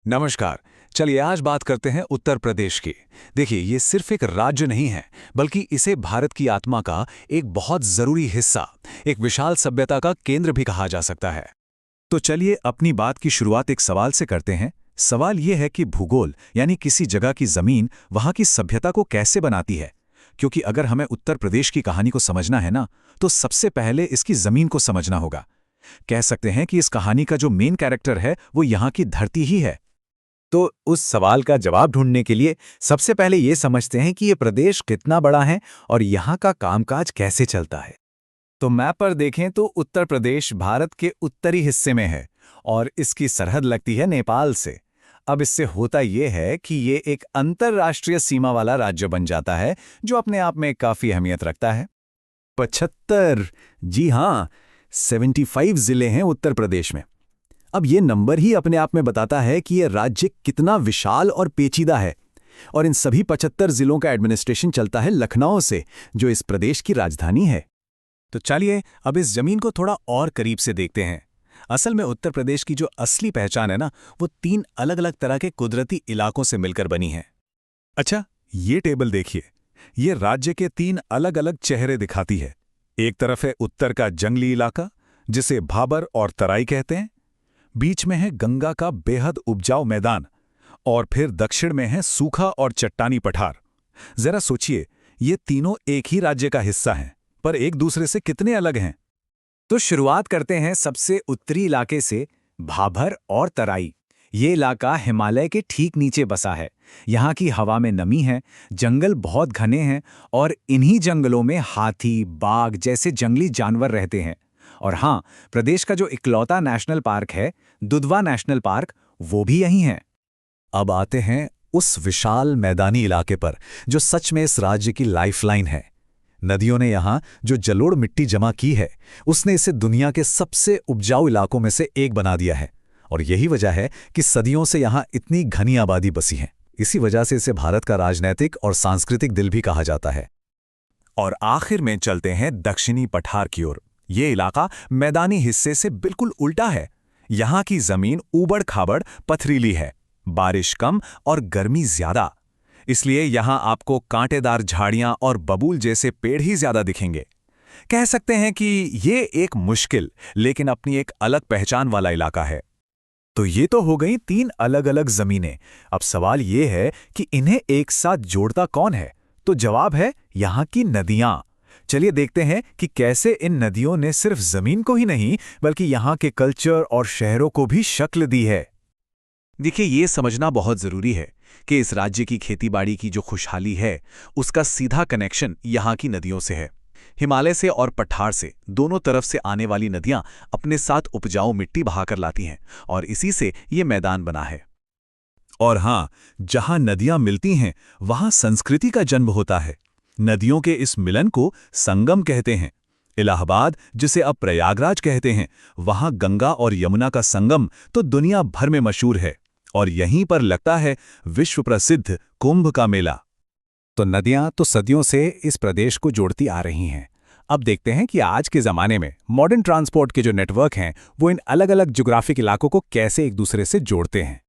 नमस्कार। चलिए आज बात करते हैं उत्तर प्रदेश की। देखिए, ये सिर्फ एक राज्य नहीं है, बल्कि इसे भारत की आत्मा का एक बहुत जरूरी हिस्सा, एक विशाल सभ्यता का केंद्र भी कहा जा सकता है। तो चलिए अपनी बात की शुरुआत एक सवाल से करते हैं। सवाल ये है कि भूगोल यानी किसी जगह की जमीन वहां की सभ्यता को कैसे बनाती है। क्योंकि अगर हमें उत्तर प्रदेश की कहानी को समझना है ना, तो सबसे पहले इसकी जमीन को समझना होगा। कह सकते हैं कि इस कहानी का जो मेन कैरेक्टर है वो यहाँ की धरती ही है। तो उस सवाल का जवाब ढूंढने के लिए सबसे पहले ये समझते हैं कि ये प्रदेश कितना बड़ा है और यहाँ का कामकाज कैसे चलता है। तो मैप पर देखें तो उत्तर प्रदेश भारत के उत्तरी हिस्से में है और इसकी सरहद लगती है नेपाल से। अब इससे होता यह है कि ये एक अंतर्राष्ट्रीय सीमा वाला राज्य बन जाता है, जो अपने आप में काफी अहमियत रखता है। 75, जी हाँ, 75 जिले हैं उत्तर प्रदेश में। अब ये नंबर ही अपने आप में बताता है कि यह राज्य कितना विशाल और पेचीदा है। और इन सभी 75 जिलों का एडमिनिस्ट्रेशन चलता है लखनऊ से, जो इस प्रदेश की राजधानी है। तो चलिए अब इस जमीन को थोड़ा और करीब से देखते हैं। असल में उत्तर प्रदेश की जो असली पहचान है ना, वो 3 अलग-अलग तरह के कुदरती इलाकों से मिलकर बनी है। अच्छा, ये टेबल देखिए। ये राज्य के 3 अलग-अलग चेहरे दिखाती है। एक तरफ है उत्तर का जंगली इलाका, जिसे भाबर और तराई कहते हैं। बीच में है गंगा का बेहद उपजाऊ मैदान, और फिर दक्षिण में है सूखा और चट्टानी पठार। जरा सोचिए, ये तीनों एक ही राज्य का हिस्सा हैं, पर एक दूसरे से कितने अलग हैं। तो शुरुआत करते हैं सबसे उत्तरी इलाके से, भाबर और तराई। ये इलाका हिमालय के ठीक नीचे बसा है। यहाँ की हवा में नमी है, जंगल बहुत घने हैं और इन्हीं जंगलों में हाथी, बाघ जैसे जंगली जानवर रहते हैं। और हाँ, प्रदेश का जो इकलौता नेशनल पार्क है, दुधवा नेशनल पार्क, वो भी यहीं है। अब आते हैं उस विशाल मैदानी इलाके पर, जो सच में इस राज्य की लाइफलाइन है। नदियों ने यहाँ जो जलोढ़ मिट्टी जमा की है, उसने इसे दुनिया के सबसे उपजाऊ इलाकों में से एक बना दिया है। और यही वजह है कि सदियों से यहाँ इतनी घनी आबादी बसी है। इसी वजह से इसे भारत का राजनीतिक और सांस्कृतिक दिल भी कहा जाता है। और आखिर में चलते हैं दक्षिणी पठार की ओर। ये इलाका मैदानी हिस्से से बिल्कुल उल्टा है। यहाँ की जमीन ऊबड़-खाबड़ पथरीली है, बारिश कम और गर्मी ज्यादा। इसलिए यहाँ आपको कांटेदार झाड़ियां और बबूल जैसे पेड़ ही ज्यादा दिखेंगे। कह सकते हैं कि ये एक मुश्किल लेकिन अपनी एक अलग पहचान वाला इलाका है। तो ये तो हो गई 3 अलग-अलग जमीनें। अब सवाल ये है कि इन्हें एक साथ जोड़ता कौन है? तो जवाब है यहाँ की नदियां। चलिए देखते हैं कि कैसे इन नदियों ने सिर्फ जमीन को ही नहीं, बल्कि यहाँ के कल्चर और शहरों को भी शक्ल दी है। देखिए, ये समझना बहुत जरूरी है कि इस राज्य की खेतीबाड़ी की जो खुशहाली है, उसका सीधा कनेक्शन यहाँ की नदियों से है। हिमालय से और पठार से दोनों तरफ से आने वाली नदियां अपने साथ उपजाऊ मिट्टी बहाकर लाती हैं, और इसी से ये मैदान बना है। और हाँ, जहां नदियां मिलती हैं, वहां संस्कृति का जन्म होता है। नदियों के इस मिलन को संगम कहते हैं। इलाहाबाद, जिसे अब प्रयागराज कहते हैं, वहां गंगा और यमुना का संगम तो दुनिया भर में मशहूर है। और यहीं पर लगता है विश्व प्रसिद्ध कुंभ का मेला। तो नदियां तो सदियों से इस प्रदेश को जोड़ती आ रही हैं। अब देखते हैं कि आज के ज़माने में मॉडर्न ट्रांसपोर्ट के जो नेटवर्क हैं, वो इन अलग-अलग ज्योग्राफिक इलाकों को कैसे एक दूसरे से जोड़ते हैं।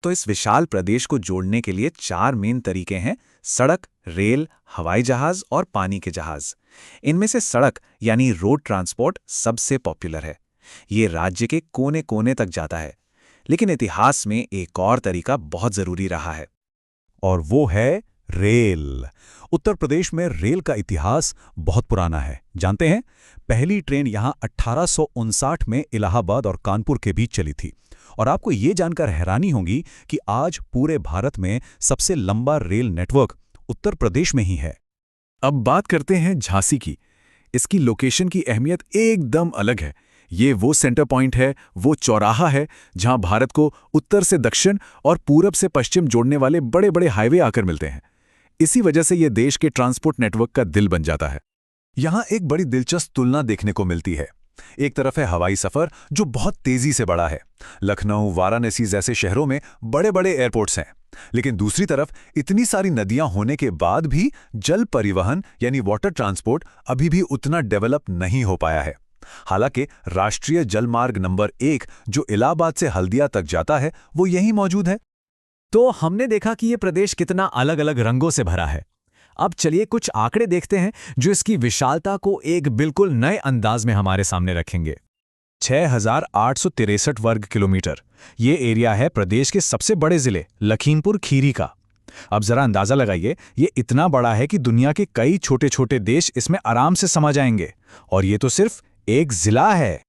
तो इस विशाल प्रदेश को जोड़ने के लिए 4 मेन तरीके हैं: सड़क, रेल, हवाई जहाज और पानी के जहाज। इनमें से सड़क यानी रोड ट्रांसपोर्ट सबसे पॉपुलर है। ये राज्य के कोने-कोने तक जाता है। लेकिन इतिहास में एक और तरीका बहुत जरूरी रहा है, और वो है रेल। उत्तर प्रदेश में रेल का इतिहास बहुत पुराना है। जानते हैं, पहली ट्रेन यहां 1859 में इलाहाबाद और कानपुर के बीच चली थी। और आपको ये जानकर हैरानी होगी कि आज पूरे भारत में सबसे लंबा रेल नेटवर्क उत्तर प्रदेश में ही है। अब बात करते हैं झांसी की। इसकी लोकेशन की अहमियत एकदम अलग है। ये वो सेंटर पॉइंट है, वो चौराहा है, जहां भारत को उत्तर से दक्षिण और पूरब से पश्चिम जोड़ने वाले बड़े-बड़े हाईवे आकर मिलते हैं। इसी वजह से ये देश के ट्रांसपोर्ट नेटवर्क का दिल बन जाता है। यहाँ एक बड़ी दिलचस्प तुलना देखने को मिलती है। एक तरफ है हवाई सफर, जो बहुत तेजी से बढ़ा है। लखनऊ, वाराणसी जैसे शहरों में बड़े-बड़े एयरपोर्ट्स हैं। लेकिन दूसरी तरफ इतनी सारी नदियां होने के बाद भी जल परिवहन यानी वाटर ट्रांसपोर्ट अभी भी उतना डेवलप नहीं हो पाया है। हालांकि राष्ट्रीय जलमार्ग नंबर 1 जो इलाहाबाद से हल्दिया तक जाता है वो यहीं मौजूद है। तो हमने देखा कि ये प्रदेश कितना अलग अलग रंगों से भरा है। अब चलिए कुछ आंकड़े देखते हैं जो इसकी विशालता को एक बिल्कुल नए अंदाज में हमारे सामने रखेंगे। 6,863 वर्ग किलोमीटर ये एरिया है प्रदेश के सबसे बड़े जिले लखीमपुर खीरी का। अब जरा अंदाजा लगाइए, ये इतना बड़ा है कि दुनिया के कई छोटे छोटे देश इसमें आराम से समा जाएंगे, और ये तो सिर्फ एक जिला है।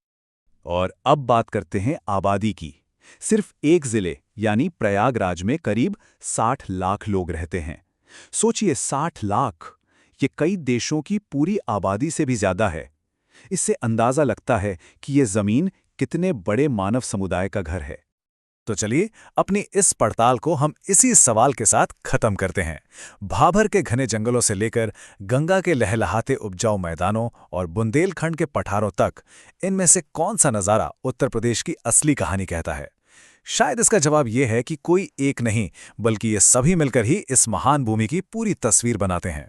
और अब बात करते हैं आबादी की। सिर्फ एक जिले यानी प्रयागराज में करीब 60 लाख लोग रहते हैं। सोचिए 60 लाख, ये कई देशों की पूरी आबादी से भी ज्यादा है। इससे अंदाजा लगता है कि ये जमीन कितने बड़े मानव समुदाय का घर है। तो चलिए अपनी इस पड़ताल को हम इसी सवाल के साथ खत्म करते हैं। भाभर के घने जंगलों से लेकर गंगा के लहलहाते उपजाऊ मैदानों और बुंदेलखंड के पठारों तक, इनमें से कौन सा नज़ारा उत्तर प्रदेश की असली कहानी कहता है? शायद इसका जवाब यह है कि कोई एक नहीं, बल्कि ये सभी मिलकर ही इस महान भूमि की पूरी तस्वीर बनाते हैं।